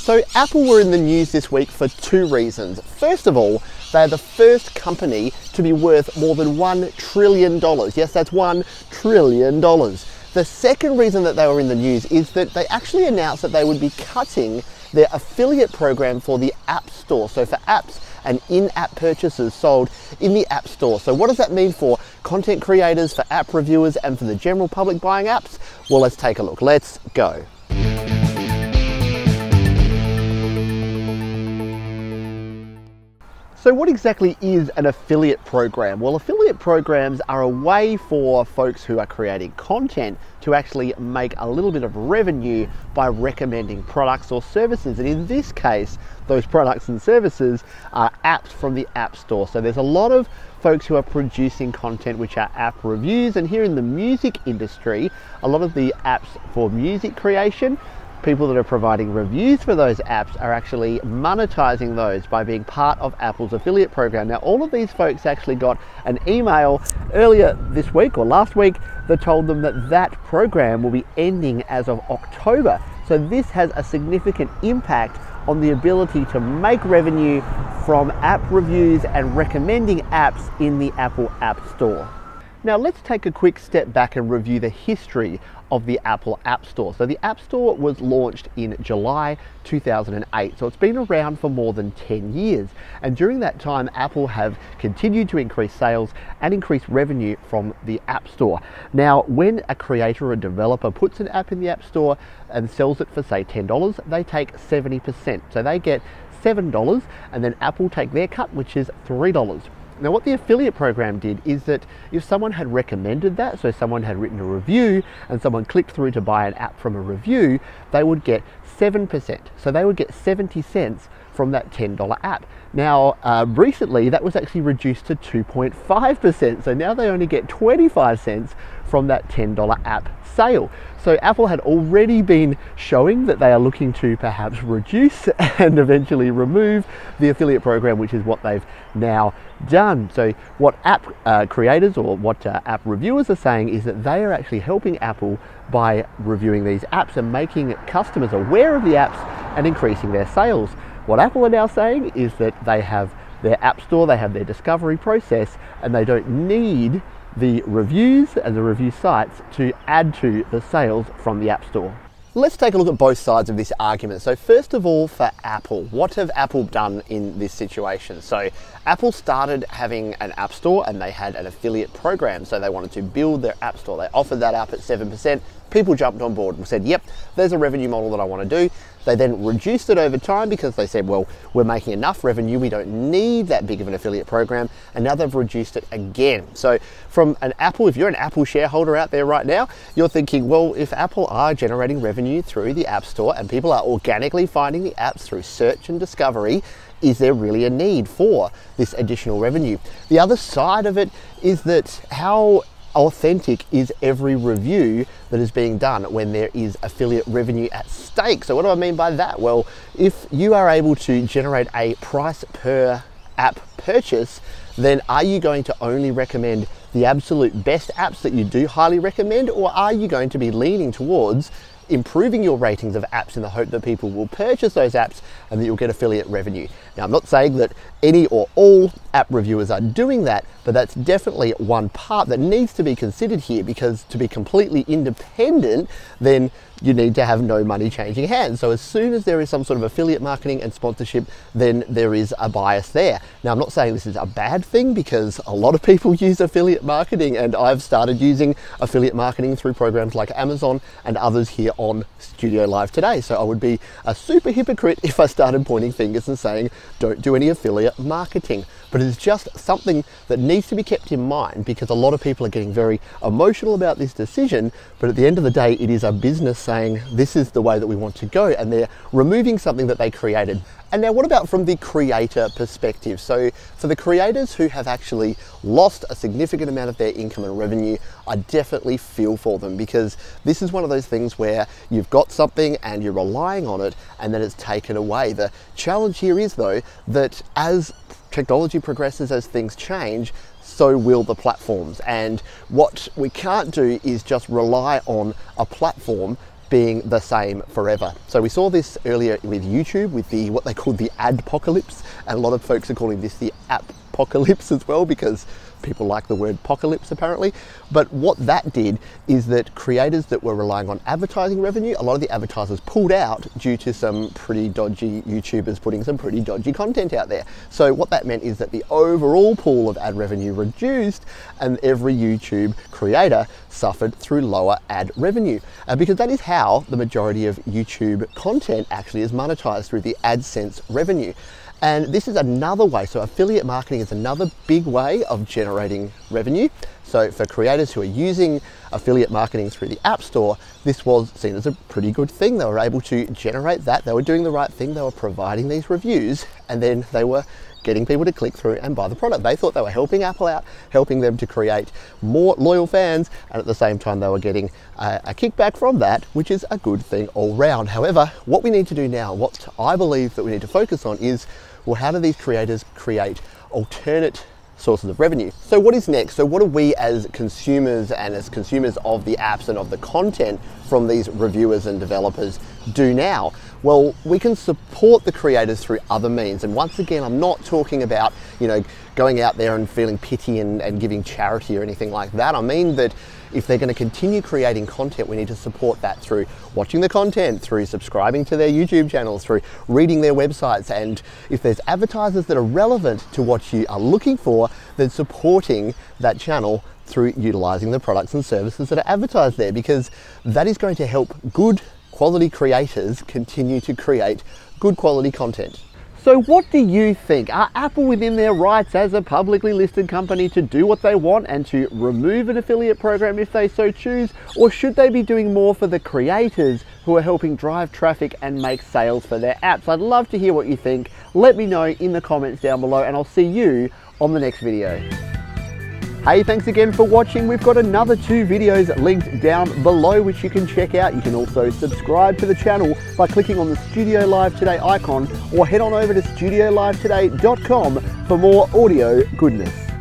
So Apple were in the news this week for two reasons. First of all, they're the first company to be worth more than $1 trillion. Yes, that's $1 trillion. The second reason that they were in the news is that they actually announced that they would be cutting their affiliate program for the App Store. So for apps and in-app purchases sold in the App Store. So what does that mean for content creators, for app reviewers, and for the general public buying apps? Well, let's take a look. Let's go. So what exactly is an affiliate program? Well, affiliate programs are a way for folks who are creating content to actually make a little bit of revenue by recommending products or services. And in this case, those products and services are apps from the App Store. So there's a lot of folks who are producing content which are app reviews. And here in the music industry, a lot of the apps for music creation, people that are providing reviews for those apps are actually monetizing those by being part of Apple's affiliate program. Now, all of these folks actually got an email earlier this week or last week that told them that that program will be ending as of October. So this has a significant impact on the ability to make revenue from app reviews and recommending apps in the Apple App Store. Now let's take a quick step back and review the history of the Apple App Store. So the App Store was launched in July 2008, so it's been around for more than 10 years. And during that time, Apple have continued to increase sales and increase revenue from the App Store. Now, when a creator or a developer puts an app in the App Store and sells it for, say, $10, they take 70%. So they get $7, and then Apple take their cut, which is $3. Now, what the affiliate program did is that if someone had recommended that, so someone had written a review and someone clicked through to buy an app from a review, they would get 7%. So they would get 70 cents from that $10 app. Now, recently that was actually reduced to 2.5%. So now they only get 25 cents from that $10 app sale. So Apple had already been showing that they are looking to perhaps reduce and eventually remove the affiliate program, which is what they've now done. So what app creators or what app reviewers are saying is that they are actually helping Apple by reviewing these apps and making customers aware of the apps and increasing their sales. What Apple are now saying is that they have their App Store, they have their discovery process, and they don't need the reviews and the review sites to add to the sales from the App Store. Let's take a look at both sides of this argument. So first of all, for Apple, what have Apple done in this situation? So Apple started having an App Store and they had an affiliate program. So they wanted to build their App Store. They offered that app at 7%. People jumped on board and said, yep, there's a revenue model that I want to do. They then reduced it over time because they said, well, we're making enough revenue, we don't need that big of an affiliate program, and now they've reduced it again. So from an Apple, if you're an Apple shareholder out there right now, you're thinking, well, if Apple are generating revenue through the App Store and people are organically finding the apps through search and discovery, is there really a need for this additional revenue? The other side of it is that how authentic is every review that is being done when there is affiliate revenue at stake? So what do I mean by that? Well, if you are able to generate a price per app purchase, then are you going to only recommend the absolute best apps that you do highly recommend, or are you going to be leaning towards improving your ratings of apps in the hope that people will purchase those apps and that you'll get affiliate revenue? Now, I'm not saying that any or all app reviewers are doing that, but that's definitely one part that needs to be considered here, because to be completely independent, then you need to have no money changing hands. So as soon as there is some sort of affiliate marketing and sponsorship, then there is a bias there. Now, I'm not saying this is a bad thing, because a lot of people use affiliate marketing, and I've started using affiliate marketing through programs like Amazon and others here on Studio Live today. So I would be a super hypocrite if I started pointing fingers and saying, don't do any affiliate marketing. But it's just something that needs to be kept in mind, because a lot of people are getting very emotional about this decision, but at the end of the day, it is a business saying this is the way that we want to go, and they're removing something that they created. And now what about from the creator perspective? So for the creators who have actually lost a significant amount of their income and revenue, I definitely feel for them, because this is one of those things where you've got something and you're relying on it and then it's taken away. The challenge here is though that as technology progresses, as things change, so will the platforms. And what we can't do is just rely on a platform being the same forever. So we saw this earlier with YouTube with what they called the adpocalypse, and a lot of folks are calling this the app-pocalypse as well, because people like the word apocalypse apparently. But what that did is that creators that were relying on advertising revenue, a lot of the advertisers pulled out due to some pretty dodgy YouTubers putting some pretty dodgy content out there. So what that meant is that the overall pool of ad revenue reduced, and every YouTube creator suffered through lower ad revenue. Because that is how the majority of YouTube content actually is monetized, through the AdSense revenue. And this is another way, so affiliate marketing is another big way of generating revenue. So for creators who are using affiliate marketing through the App Store, this was seen as a pretty good thing. They were able to generate that, they were doing the right thing, they were providing these reviews, and then they were getting people to click through and buy the product. They thought they were helping Apple out, helping them to create more loyal fans, and at the same time they were getting a kickback from that, which is a good thing all round. However, what we need to do now, what I believe that we need to focus on is, well, how do these creators create alternate sources of revenue? So what is next? So what do we as consumers, and as consumers of the apps and of the content from these reviewers and developers, do now? Well, we can support the creators through other means. And once again, I'm not talking about, going out there and feeling pity and giving charity or anything like that. I mean that if they're going to continue creating content, we need to support that through watching the content, through subscribing to their YouTube channels, through reading their websites. And if there's advertisers that are relevant to what you are looking for, then supporting that channel through utilizing the products and services that are advertised there, because that is going to help good quality creators continue to create good quality content. So what do you think? Are Apple within their rights as a publicly listed company to do what they want and to remove an affiliate program if they so choose? Or should they be doing more for the creators who are helping drive traffic and make sales for their apps? I'd love to hear what you think. Let me know in the comments down below, and I'll see you on the next video. Hey, thanks again for watching. We've got another 2 videos linked down below which you can check out. You can also subscribe to the channel by clicking on the Studio Live Today icon, or head on over to studiolivetoday.com for more audio goodness.